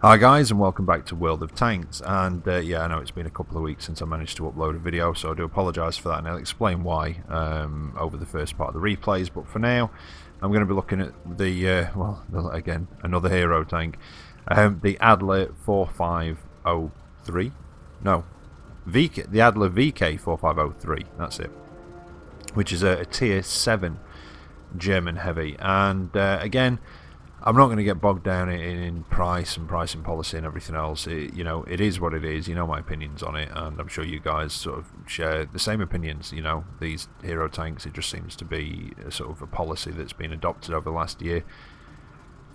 Hi guys, and welcome back to World of Tanks. And yeah, I know it's been a couple of weeks since I managed to upload a video, so I do apologise for that, and I'll explain why over the first part of the replays. But for now, I'm going to be looking at the well, again, another hero tank, the Adler 4503. No, VK, the Adler VK 4503. That's it, which is a tier 7 German heavy. And again, I'm not going to get bogged down in price and pricing policy and everything else. It is what it is. You know my opinions on it, and I'm sure you guys sort of share the same opinions. You know, these hero tanks, it just seems to be a sort of a policy that's been adopted over the last year,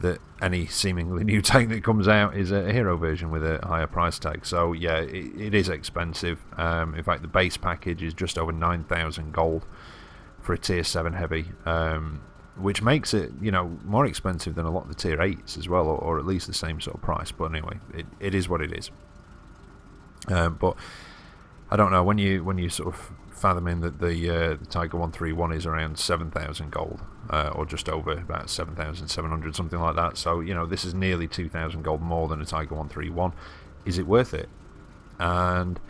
that any seemingly new tank that comes out is a hero version with a higher price tag. So yeah, it is expensive. In fact, the base package is just over 9,000 gold for a tier 7 heavy. Which makes it, you know, more expensive than a lot of the tier 8s as well, or at least the same sort of price. But anyway, it is what it is. But I don't know, when you sort of fathom in that the Tiger 131 is around 7,000 gold, or just over about 7,700, something like that. So, you know, this is nearly 2,000 gold more than a Tiger 131. Is it worth it? And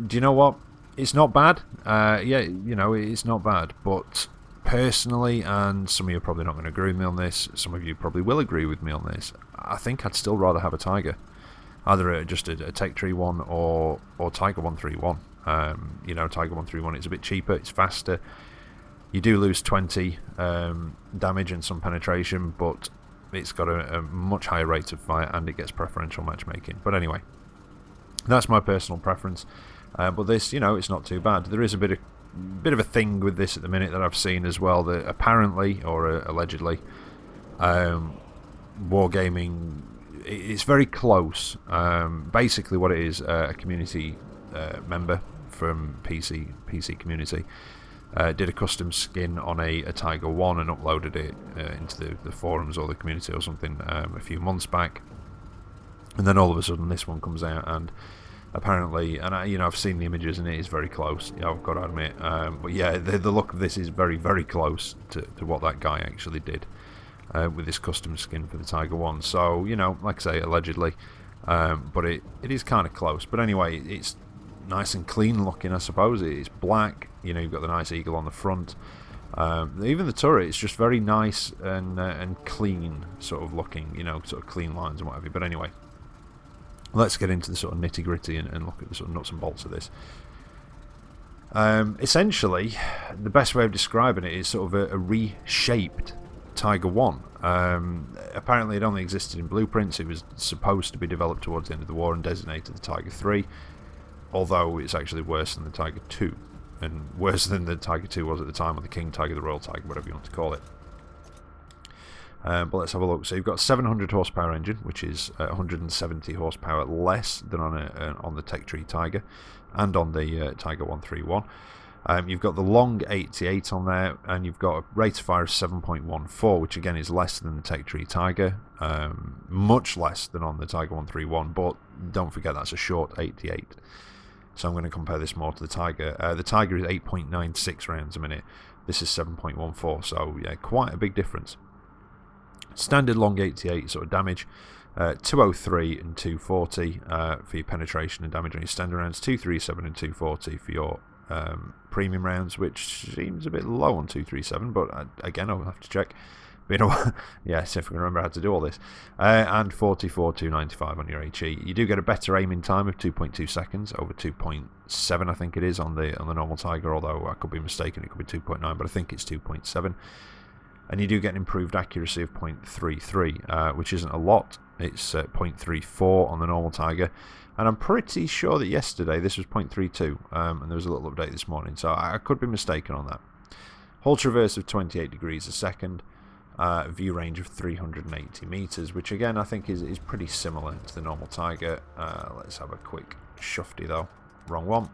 do you know what? It's not bad. Yeah, you know, it's not bad, but personally, and some of you are probably not going to agree with me on this, some of you probably will agree with me on this, I think I'd still rather have a Tiger, either just a Tech Tree one or Tiger 131. You know, Tiger 131, it's a bit cheaper, it's faster, you do lose 20 damage and some penetration, but it's got a much higher rate of fire, and it gets preferential matchmaking. But anyway, that's my personal preference. But this, you know, it's not too bad. There is a bit of a thing with this at the minute that I've seen as well, that apparently, or allegedly, Wargaming, it's very close. Basically what it is, a community member from PC community did a custom skin on a Tiger 1 and uploaded it into the forums or the community or something a few months back, and then all of a sudden this one comes out, and apparently, and I've seen the images and it is very close, you know, I've got to admit. But yeah, the look of this is very, very close to what that guy actually did with this custom skin for the Tiger 1. So, you know, like I say, allegedly, but it is kind of close. But anyway, it's nice and clean looking, I suppose. It's black, you know, you've got the nice eagle on the front. Even the turret is just very nice and clean sort of looking, you know, sort of clean lines and what have you. But anyway, let's get into the sort of nitty gritty and look at the sort of nuts and bolts of this. Essentially, the best way of describing it is sort of a reshaped Tiger 1. Apparently it only existed in blueprints. It was supposed to be developed towards the end of the war and designated the Tiger 3, although it's actually worse than the Tiger 2, and worse than the Tiger 2 was at the time, or the King Tiger, the Royal Tiger, whatever you want to call it. But let's have a look. So you've got a 700 horsepower engine, which is 170 horsepower less than on the Tech Tree Tiger and on the Tiger 131. You've got the long 88 on there, and you've got a rate of fire of 7.14, which again is less than the Tech Tree Tiger, much less than on the Tiger 131, but don't forget that's a short 88. So I'm going to compare this more to the Tiger. The Tiger is 8.96 rounds a minute. This is 7.14, so yeah, quite a big difference. Standard long 88 sort of damage, 203 and 240 for your penetration and damage on your standard rounds, 237 and 240 for your premium rounds, which seems a bit low on 237, but again, I'll have to check. But, you know, yeah, see if I can remember how to do all this. And 44, 295 on your HE. You do get a better aiming time of 2.2 seconds over 2.7, I think it is, on the normal Tiger, although I could be mistaken, it could be 2.9, but I think it's 2.7. And you do get an improved accuracy of 0.33, which isn't a lot. It's 0.34 on the normal Tiger, and I'm pretty sure that yesterday this was 0.32, and there was a little update this morning, so I could be mistaken on that. Hull traverse of 28 degrees a second, view range of 380 meters, which again I think is pretty similar to the normal Tiger. Let's have a quick shufty though. Wrong one.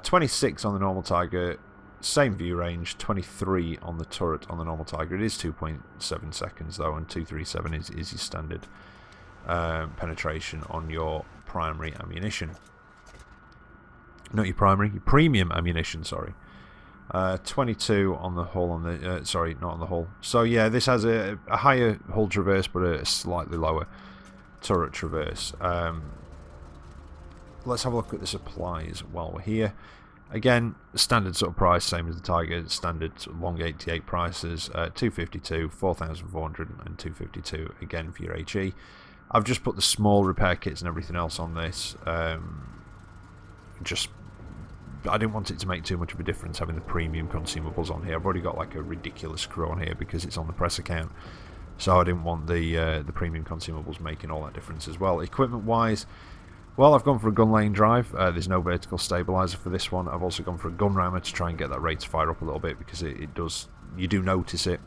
26 on the normal Tiger. Same view range, 23 on the turret on the normal Tiger. It is 2.7 seconds though, and 237 is your standard penetration on your primary ammunition. Not your primary, your premium ammunition, sorry. 22 on the hull, on the sorry, not on the hull. So yeah, this has a higher hull traverse but a slightly lower turret traverse. Let's have a look at the supplies while we're here. Again, standard sort of price, same as the Tiger, standard sort of long 88 prices, 252, 4,400 and 252 again for your HE. I've just put the small repair kits and everything else on this. I didn't want it to make too much of a difference having the premium consumables on here. I've already got like a ridiculous crew on here because it's on the press account, so I didn't want the premium consumables making all that difference as well. Equipment wise, well, I've gone for a gun lane drive. There's no vertical stabilizer for this one. I've also gone for a gun rammer to try and get that rate of fire up a little bit, because it does, you do notice it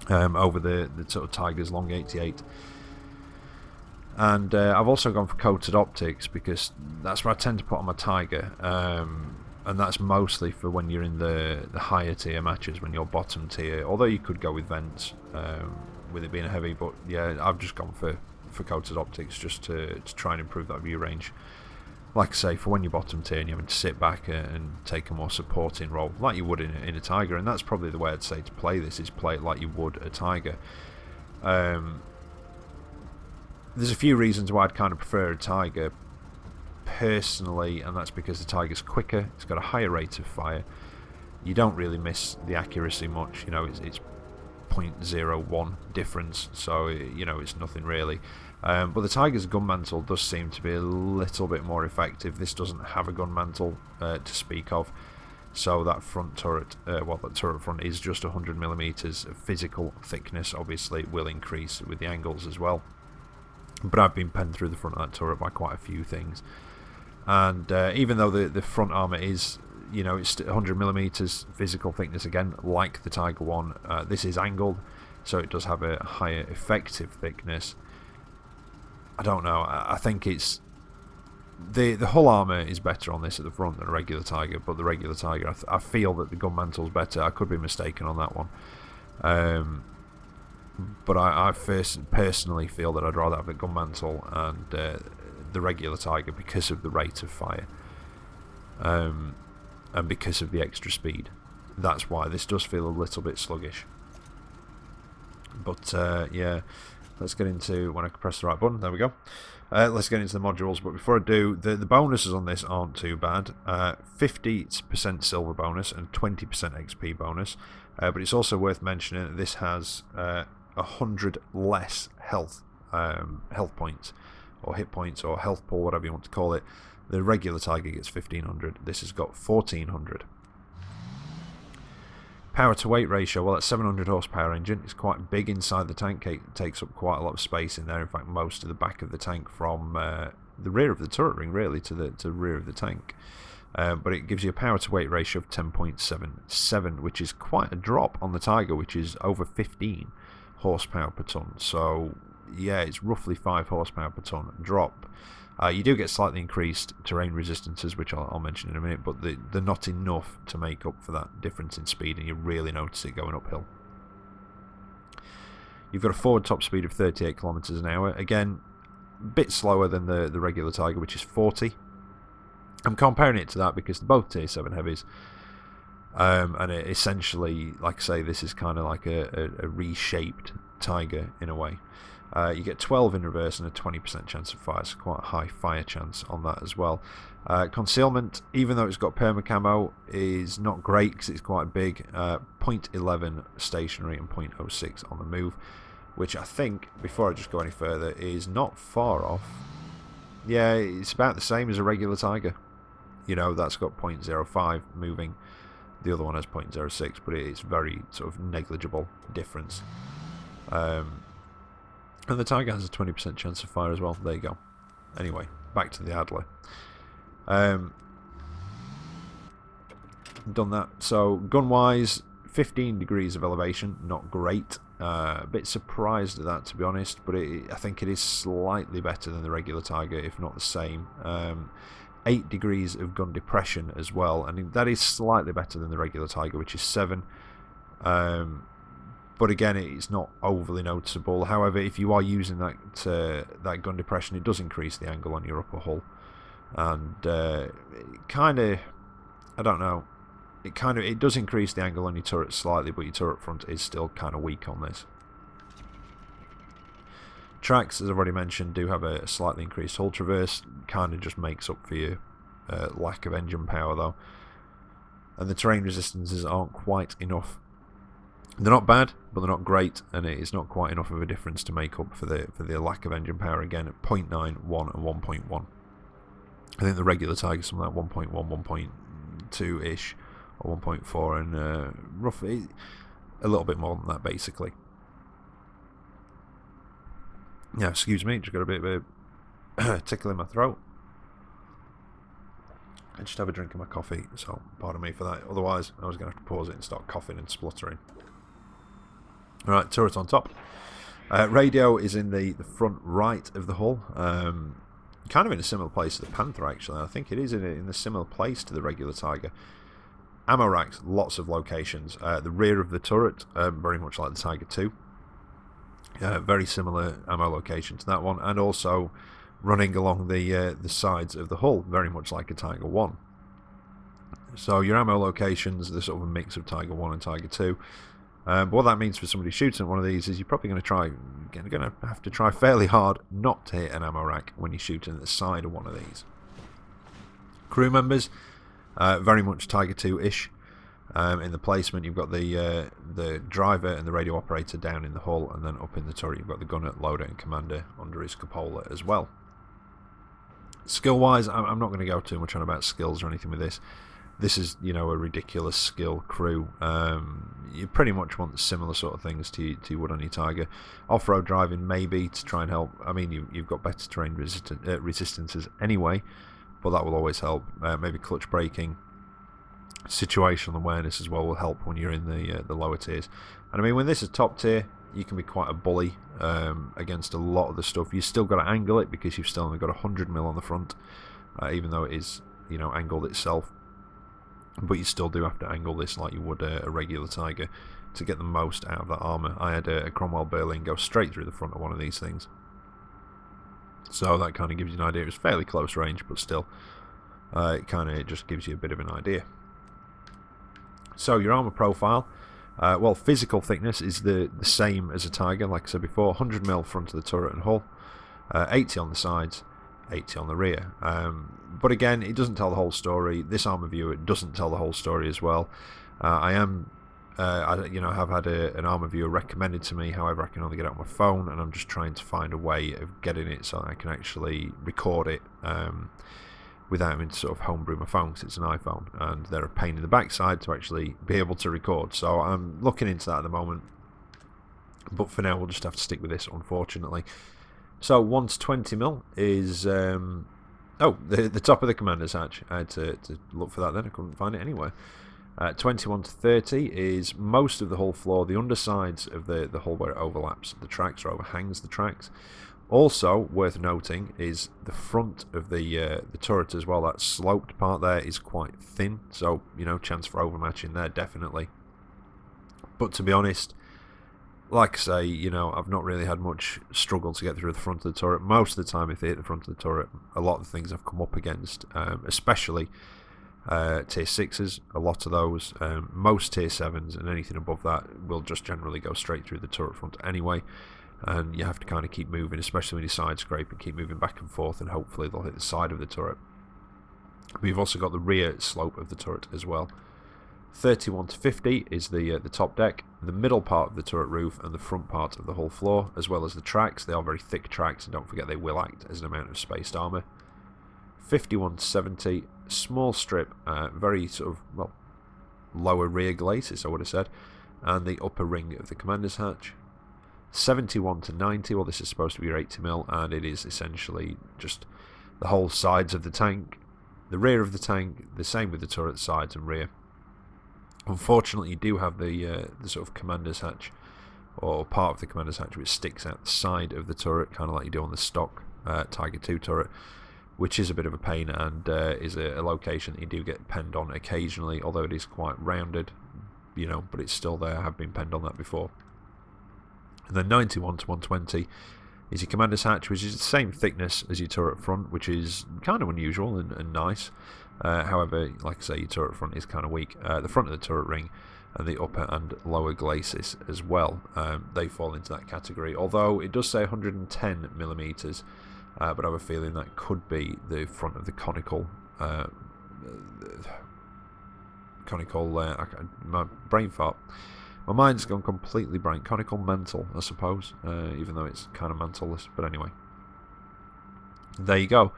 over the sort of Tiger's long 88. And I've also gone for coated optics because that's what I tend to put on my Tiger, and that's mostly for when you're in the higher tier matches, when you're bottom tier, although you could go with vents with it being a heavy, but yeah, I've just gone for coated optics just to try and improve that view range. Like I say, for when you're bottom tier and you're having to sit back and take a more supporting role like you would in a Tiger, and that's probably the way I'd say to play this, is play it like you would a Tiger. There's a few reasons why I'd kind of prefer a Tiger personally, and that's because the Tiger's quicker, it's got a higher rate of fire, you don't really miss the accuracy much, you know, it's 0.01 difference, so you know, it's nothing really. But the Tiger's gun mantle does seem to be a little bit more effective. This doesn't have a gun mantle to speak of, so that front turret, well, that turret front is just 100mm. Physical thickness obviously will increase with the angles as well, but I've been penned through the front of that turret by quite a few things. And even though the front armour is, you know, it's 100mm physical thickness again, like the Tiger one, this is angled, so it does have a higher effective thickness. I don't know, I think it's the hull armour is better on this at the front than a regular Tiger, but the regular Tiger, I feel that the gun mantle's better. I could be mistaken on that one, but I personally feel that I'd rather have the gun mantle and the regular Tiger because of the rate of fire, and because of the extra speed. That's why this does feel a little bit sluggish. But yeah, let's get into, when I can press the right button, there we go. Let's get into the modules, but before I do, the bonuses on this aren't too bad. 50% silver bonus and 20% XP bonus, but it's also worth mentioning that this has 100 less health points, or hit points, or health pool, whatever you want to call it. The regular Tiger gets 1500, this has got 1400. Power to weight ratio, well, that's 700 horsepower engine. It's quite big inside the tank, it takes up quite a lot of space in there. In fact, most of the back of the tank from the rear of the turret ring really to the rear of the tank. But it gives you a power to weight ratio of 10.77, which is quite a drop on the Tiger, which is over 15 horsepower per ton. So yeah, it's roughly 5 horsepower per ton drop. You do get slightly increased terrain resistances, which I'll mention in a minute, but they're not enough to make up for that difference in speed, and you really notice it going uphill. You've got a forward top speed of 38 kilometers an hour. Again, a bit slower than the regular Tiger, which is 40. I'm comparing it to that because they're both tier 7 heavies, and essentially, like I say, this is kind of like a reshaped Tiger in a way. You get 12 in reverse and a 20% chance of fire, so quite a high fire chance on that as well. Concealment, even though it's got perma camo, is not great because it's quite big. 0.11 stationary and 0.06 on the move, which I think, before I just go any further, is not far off. Yeah, it's about the same as a regular Tiger. You know, that's got 0.05 moving. The other one has 0.06, but it's very sort of negligible difference. And the Tiger has a 20% chance of fire as well. There you go. Anyway, back to the Adler. Done that. So, gun-wise, 15 degrees of elevation. Not great. A bit surprised at that, to be honest. But I think it is slightly better than the regular Tiger, if not the same. 8 degrees of gun depression as well. And that is slightly better than the regular Tiger, which is 7. But again, it's not overly noticeable. However, if you are using that gun depression, it does increase the angle on your upper hull, and kind of, I don't know, it does increase the angle on your turret slightly, but your turret front is still kind of weak on this. Tracks, as I've already mentioned, do have a slightly increased hull traverse, kind of just makes up for your lack of engine power though. And the terrain resistances aren't quite enough. They're not bad, but they're not great, and it is not quite enough of a difference to make up for the lack of engine power again at 0.9, 1 and 1.1. I think the regular Tiger's something like 1.1, 1.2-ish, or 1.4, and roughly a little bit more than that basically. Yeah, excuse me, just got a bit of a tickle in my throat. I just have a drink of my coffee, so pardon me for that. Otherwise, I was going to have to pause it and start coughing and spluttering. Alright, turret on top. Radio is in the front right of the hull. Kind of in a similar place to the Panther, actually. I think it is in a similar place to the regular Tiger. Ammo racks, lots of locations. The rear of the turret, very much like the Tiger 2. Very similar ammo location to that one, and also running along the sides of the hull, very much like a Tiger 1. So your ammo locations, they're sort of a mix of Tiger 1 and Tiger 2. But what that means for somebody shooting at one of these is you're probably going to have to try fairly hard not to hit an ammo rack when you're shooting at the side of one of these. Crew members, very much Tiger 2-ish. In the placement, you've got the driver and the radio operator down in the hull, and then up in the turret you've got the gunner, loader and commander under his cupola as well. Skill-wise, I'm not going to go too much on about skills or anything with this. This is, you know, a ridiculous skill crew. You pretty much want similar sort of things to you would on your Tiger. Off-road driving, maybe, to try and help. I mean, you've got better terrain resistances anyway, but that will always help. Maybe clutch braking. Situational awareness as well will help when you're in the lower tiers. And I mean, when this is top tier, you can be quite a bully against a lot of the stuff. You still got to angle it because you've still only got 100mm on the front, even though it is, you know, angled itself. But you still do have to angle this like you would a regular Tiger to get the most out of that armour. I had a Cromwell Berlin go straight through the front of one of these things. So that kind of gives you an idea. It was fairly close range, but still, it just gives you a bit of an idea. So your armour profile, well, physical thickness is the same as a Tiger, like I said before. 100mm front of the turret and hull, 80 on the sides, 80 on the rear. But again, it doesn't tell the whole story. This armour viewer doesn't tell the whole story as well. I have had an armour viewer recommended to me. However, I can only get it on my phone, and I'm just trying to find a way of getting it so I can actually record it without having to sort of homebrew my phone, because it's an iPhone, and they're a pain in the backside to actually be able to record. So I'm looking into that at the moment. But for now, we'll just have to stick with this, unfortunately. So 1 to 20mm is the top of the commander's hatch. I had to look for that then, I couldn't find it anywhere. 21 to 30 is most of the hull floor, the undersides of the hull where it overlaps the tracks or overhangs the tracks. Also worth noting is the front of the turret as well. That sloped part there is quite thin, so you know, chance for overmatching there definitely. But to be honest, like I say, you know, I've not really had much struggle to get through the front of the turret. Most of the time, if they hit the front of the turret, a lot of the things I've come up against, especially tier 6s, a lot of those, most tier 7s and anything above that will just generally go straight through the turret front anyway, and you have to kind of keep moving, especially when you side scrape, and keep moving back and forth, and hopefully they'll hit the side of the turret. But you've also got the rear slope of the turret as well. 31 to 50 is the top deck, the middle part of the turret roof, and the front part of the hull floor, as well as the tracks. They are very thick tracks, and don't forget they will act as an amount of spaced armour. 51 to 70, small strip, very sort of, well, lower rear glacis, I would have said, and the upper ring of the commander's hatch. 71 to 90, well, this is supposed to be your 80mm, and it is essentially just the whole sides of the tank, the rear of the tank, the same with the turret sides and rear. Unfortunately, you do have the sort of commander's hatch, or part of the commander's hatch, which sticks out the side of the turret, kind of like you do on the stock Tiger 2 turret, which is a bit of a pain, and is a location that you do get penned on occasionally, although it is quite rounded, you know, but it's still there. I have been penned on that before. And then 91 to 120 is your commander's hatch, which is the same thickness as your turret front, which is kind of unusual and nice. However, like I say, your turret front is kind of weak. The front of the turret ring and the upper and lower glacis as well, they fall into that category. Although it does say 110 millimeters, but I have a feeling that could be the front of the conical. My brain fart. My mind's gone completely blank. Conical mantle, I suppose, even though it's kind of mantleless. But anyway, there you go.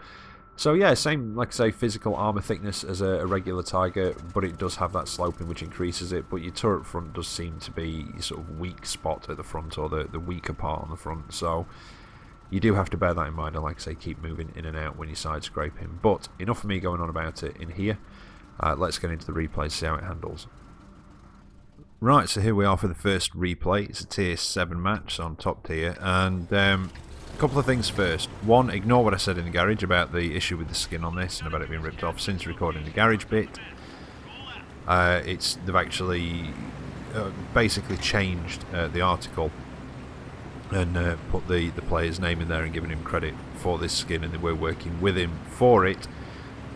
So yeah, same, like I say, physical armor thickness as a regular Tiger, but it does have that sloping which increases it. But your turret front does seem to be your sort of weak spot at the front, or the weaker part on the front. So you do have to bear that in mind, and like I say, keep moving in and out when you're side scraping. But enough of me going on about it in here. Let's get into the replay, see how it handles. Right, so here we are for the first replay. It's a tier 7 match, so on top tier, and a couple of things first. One, ignore what I said in the garage about the issue with the skin on this and about it being ripped off. Since recording the garage bit, they've actually basically changed the article and put the player's name in there and given him credit for this skin, and they were working with him for it.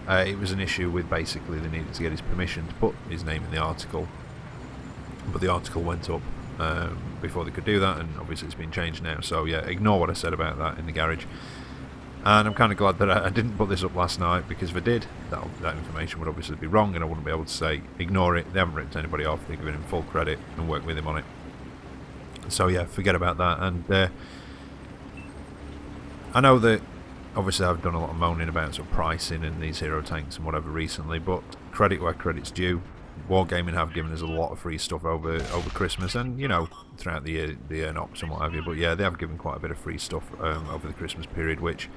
It was an issue with basically they needed to get his permission to put his name in the article, but the article went up before they could do that, and obviously it's been changed now. So yeah, ignore what I said about that in the garage. And I'm kind of glad that I didn't put this up last night, because if I did, that information would obviously be wrong, and I wouldn't be able to say ignore it. They haven't ripped anybody off. They're giving him full credit and worked with him on it. So yeah, forget about that. And I know that obviously I've done a lot of moaning about sort of pricing and these hero tanks and whatever recently, but credit where credit's due. Wargaming have given us a lot of free stuff over Christmas, and you know, throughout the year, the ops and what have you. But yeah, they have given quite a bit of free stuff over the Christmas period, which,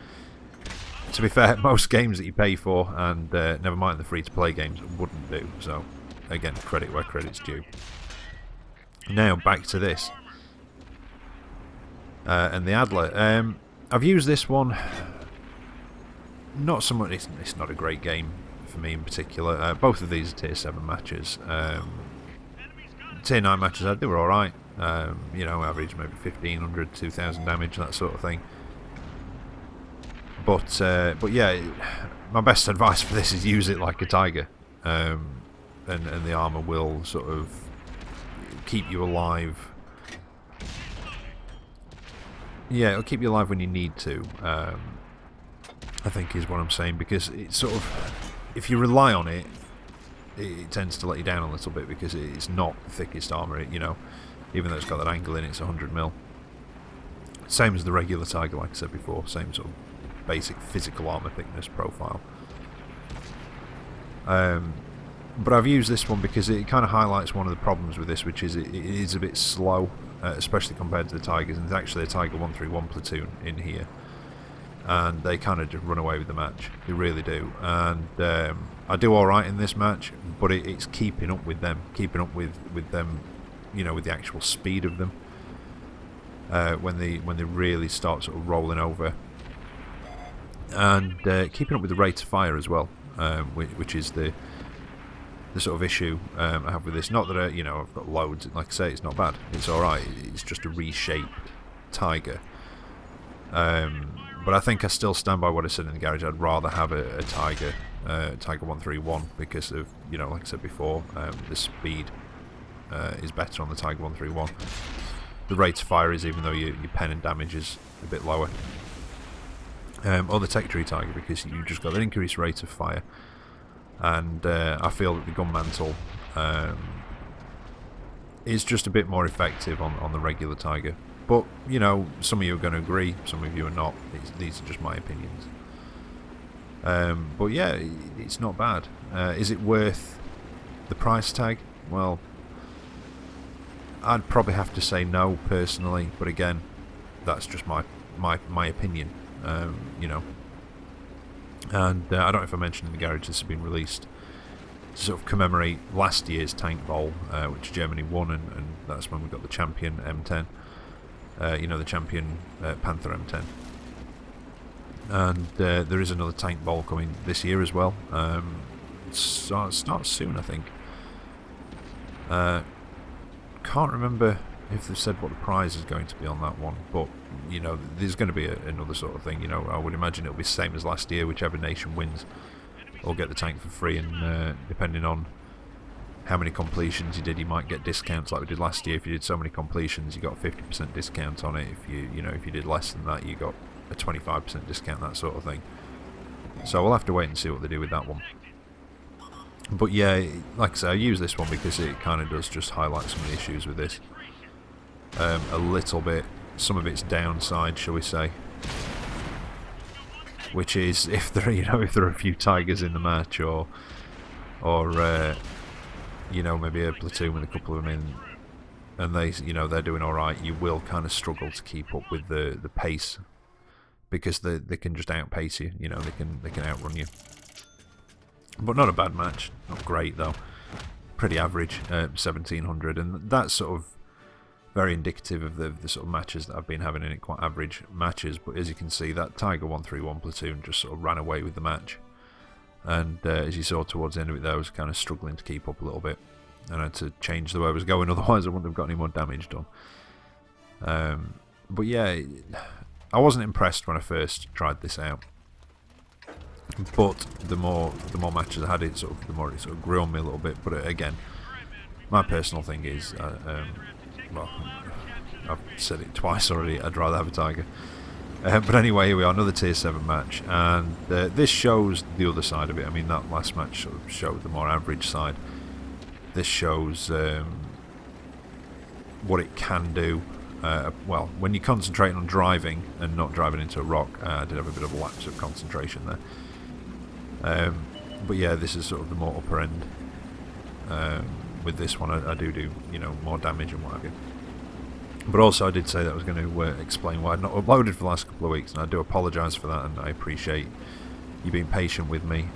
to be fair, most games that you pay for, and never mind the free-to-play games, wouldn't do. So again, credit where credit's due. Now back to this and the Adler. I've used this one. Not so much. It's not a great game for me in particular. Both of these are tier 7 matches. Tier 9 matches, they were alright. You know, average maybe 1500, 2000 damage, that sort of thing. But yeah, my best advice for this is use it like a Tiger, and the armor will sort of keep you alive. Yeah, it'll keep you alive when you need to. I think is what I'm saying, because it's sort of, if you rely on it, it tends to let you down a little bit, because it's not the thickest armour, you know, even though it's got that angle in it, it's 100mm. Same as the regular Tiger, like I said before, same sort of basic physical armour thickness profile. But I've used this one because it kind of highlights one of the problems with this, which is it is a bit slow, especially compared to the Tigers, and there's actually a Tiger 131 platoon in here. And they kind of just run away with the match. They really do. And I do alright in this match, but it's keeping up with them. Keeping up with them, you know, with the actual speed of them. When they really start sort of rolling over. And keeping up with the rate of fire as well, which is the sort of issue I have with this. Not that, you know, I've got loads. Like I say, it's not bad. It's alright. It's just a reshaped Tiger. But I think I still stand by what I said in the garage. I'd rather have a Tiger, Tiger 131, because of, you know, like I said before, the speed is better on the Tiger 131. The rate of fire is, even though your pen and damage is a bit lower. Or the Tech Tree Tiger, because you just got an increased rate of fire. And I feel that the gun mantle is just a bit more effective on the regular Tiger. But, you know, some of you are going to agree, some of you are not. These are just my opinions. But yeah, it's not bad. Is it worth the price tag? Well, I'd probably have to say no, personally. But again, that's just my opinion, you know. And I don't know if I mentioned in the garage, this has been released to sort of commemorate last year's Tank Bowl, which Germany won, and that's when we got the champion M10. You know, the champion Panther M10. And there is another Tank Bowl coming this year as well. It starts soon, I think. Can't remember if they've said what the prize is going to be on that one, but you know, there's going to be another sort of thing. You know, I would imagine it'll be the same as last year, whichever nation wins or get the tank for free, and depending on how many completions you did, you might get discounts like we did last year. If you did so many completions, you got a 50% discount on it. If if you did less than that, you got a 25% discount, that sort of thing. So we'll have to wait and see what they do with that one. But yeah, like I say, I use this one because it kind of does just highlight some of the issues with this. A little bit, some of its downside, shall we say, which is if there, if there are a few tigers in the match, or maybe a platoon with a couple of them in, and they're doing all right, you will kind of struggle to keep up with the pace, because they can just outpace you. They can outrun you. But not a bad match, not great though, pretty average, 1700, and that's sort of very indicative of the sort of matches that I've been having in it, quite average matches. But as you can see, that Tiger 131 platoon just sort of ran away with the match, and as you saw towards the end of it there, I was kind of struggling to keep up a little bit, and I had to change the way I was going, otherwise I wouldn't have got any more damage done. But yeah, I wasn't impressed when I first tried this out, but the more matches I had, the more it sort of grew on me a little bit. But again, my personal thing is, well, I've said it twice already, I'd rather have a Tiger. But anyway, here we are, another tier 7 match, and this shows the other side of it. I mean, that last match sort of showed the more average side. This shows what it can do. Well, when you're concentrating on driving and not driving into a rock. I did have a bit of a lapse of concentration there. But yeah, this is sort of the more upper end. With this one, I do more damage and what have you. But also, I did say that I was going to explain why I'd not uploaded for the last couple of weeks, and I do apologise for that, and I appreciate you being patient with me.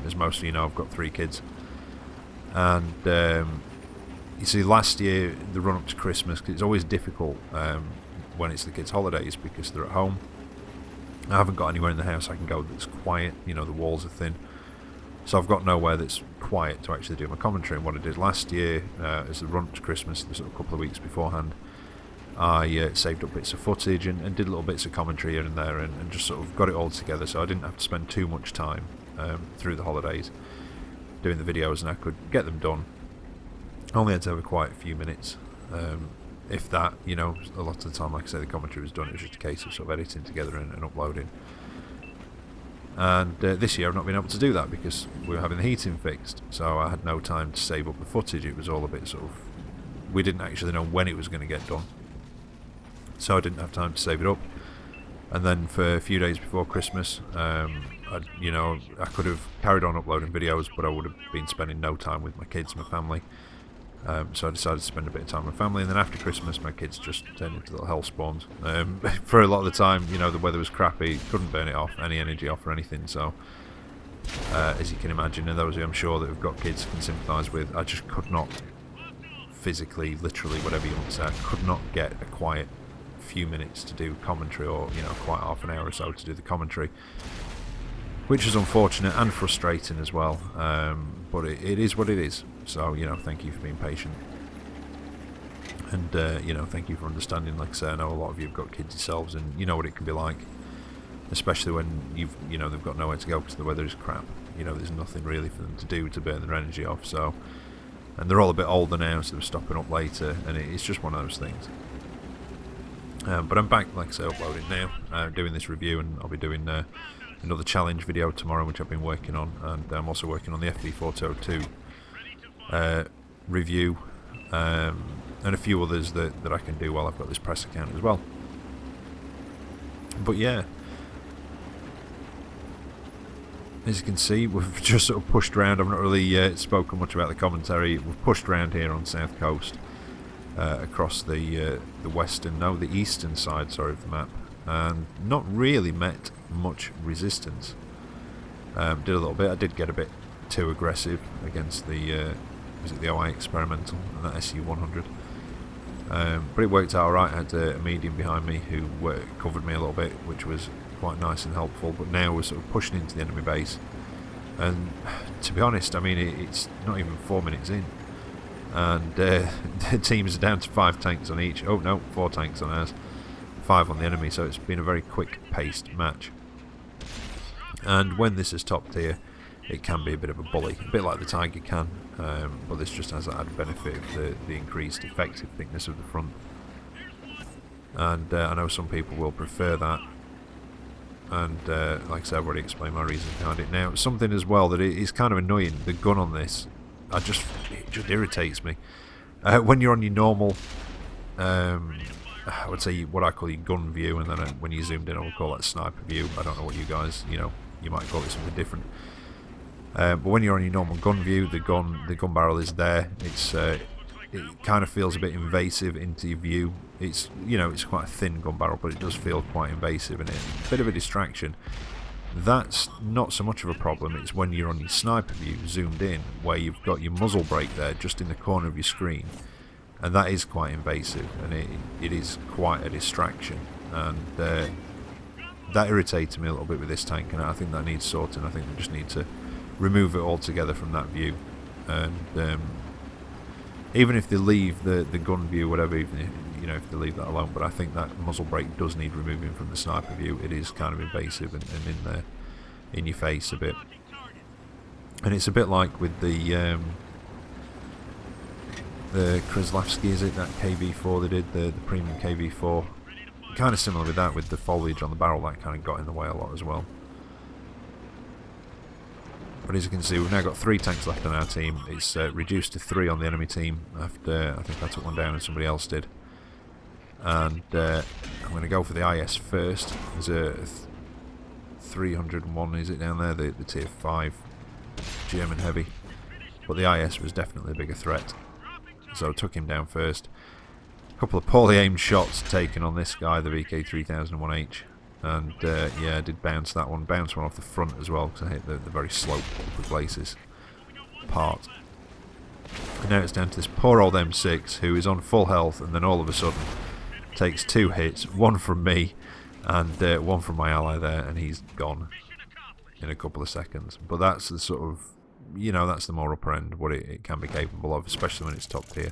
As most of you know, I've got 3 kids, and you see, last year, the run up to Christmas, 'cause it's always difficult when it's the kids' holidays because they're at home. I haven't got anywhere in the house I can go that's quiet. The walls are thin, so I've got nowhere that's quiet to actually do my commentary. And what I did last year, as the run up to Christmas, the sort of couple of weeks beforehand, I saved up bits of footage and did little bits of commentary here and there, and just sort of got it all together, so I didn't have to spend too much time through the holidays doing the videos, and I could get them done. I only had to have quite a few minutes, if that. A lot of the time, like I say, the commentary was done. It was just a case of sort of editing together and uploading. And this year I've not been able to do that because we were having the heating fixed, so I had no time to save up the footage. It was all a bit sort of, we didn't actually know when it was going to get done, so I didn't have time to save it up. And then for a few days before Christmas, I could have carried on uploading videos, but I would have been spending no time with my kids, my family. So I decided to spend a bit of time with family, and then after Christmas my kids just turned into little hell spawns. For a lot of the time, the weather was crappy, couldn't burn it off, any energy off or anything, so as you can imagine, and those of you I'm sure that have got kids can sympathise with, I just could not physically, literally, whatever you want to say, I could not get a quiet few minutes to do commentary, or quite half an hour or so to do the commentary, which is unfortunate and frustrating as well, but it is what it is. So thank you for being patient, and thank you for understanding. Like I say, I know a lot of you have got kids yourselves, and you know what it can be like, especially when they've got nowhere to go because the weather is crap. There's nothing really for them to do to burn their energy off. So, and they're all a bit older now, so they're stopping up later, and it's just one of those things. But I'm back, like I say, uploading now, doing this review, and I'll be doing another challenge video tomorrow, which I've been working on, and I'm also working on the FV402 review, and a few others that I can do while I've got this press account as well. But yeah, as you can see, we've just sort of pushed around. I've not really spoken much about the commentary. We've pushed around here on South Coast, across the eastern side, sorry, of the map, and not really met much resistance. Did a little bit. I did get a bit too aggressive against the was it the OI Experimental and that SU-100, but it worked out alright. I had a medium behind me who covered me a little bit, which was quite nice and helpful. But now we're sort of pushing into the enemy base, and to be honest, I mean, it's not even 4 minutes in, and the teams are down to 5 tanks on each. Oh no, 4 tanks on ours, 5 on the enemy, so it's been a very quick paced match. And when this is top tier, it can be a bit of a bully, a bit like the Tiger can, but this just has that added benefit of the increased effective thickness of the front. And I know some people will prefer that, and like I said, I've already explained my reasons behind it. Now, something as well that is kind of annoying, the gun on this, it just irritates me. When you're on your normal, I would say what I call your gun view, and then when you zoomed in, I would call that sniper view. I don't know what you guys, you might call it something different. But when you're on your normal gun view, the gun barrel is there. It kind of feels a bit invasive into your view. It's it's quite a thin gun barrel, but it does feel quite invasive and a bit of a distraction. That's not so much of a problem. It's when you're on your sniper view, zoomed in, where you've got your muzzle brake there, just in the corner of your screen, and that is quite invasive, and it is quite a distraction, and that irritated me a little bit with this tank, and I think that needs sorting. I think we just need to remove it altogether from that view, and even if they leave the gun view, whatever, even if they leave that alone, but I think that muzzle brake does need removing from the sniper view. It is kind of invasive and in there, in your face a bit, and it's a bit like with the Kraslavsky, is it, that KV4 they did, the premium KV4, kind of similar with that, with the foliage on the barrel, that kind of got in the way a lot as well. But as you can see, we've now got 3 tanks left on our team. It's reduced to 3 on the enemy team after I think I took one down and somebody else did. And I'm going to go for the IS first. There's a 301, is it, down there, the tier 5 German heavy. But the IS was definitely a bigger threat, so I took him down first. A couple of poorly aimed shots taken on this guy, the VK 3001H. And yeah, I did bounce that one. Bounce one off the front as well, because I hit the very sloped upper places part. And now it's down to this poor old M6 who is on full health, and then all of a sudden takes 2 hits, one from me and one from my ally there, and he's gone in a couple of seconds. But that's the sort of, that's the more upper end, what it can be capable of, especially when it's top tier.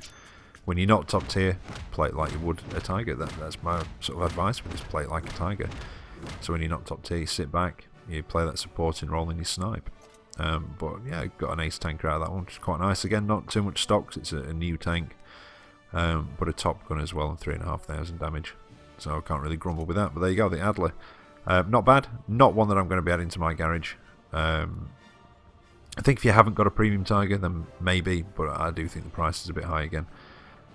When you're not top tier, play it like you would a Tiger. That's my sort of advice with this, play it like a Tiger. So when you're not top tier, you sit back, you play that supporting role and you snipe. But yeah, got an ace tanker out of that one, which is quite nice. Again, not too much stocks, it's a new tank, but a top gun as well, and 3,500 damage. So I can't really grumble with that. But there you go, the Adler. Not bad, not one that I'm going to be adding to my garage. I think if you haven't got a premium Tiger, then maybe, but I do think the price is a bit high again,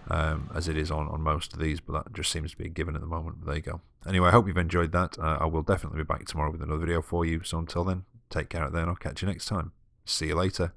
as it is on most of these, but that just seems to be a given at the moment. But there you go. Anyway, I hope you've enjoyed that. I will definitely be back tomorrow with another video for you, so until then, take care out there and I'll catch you next time. See you later.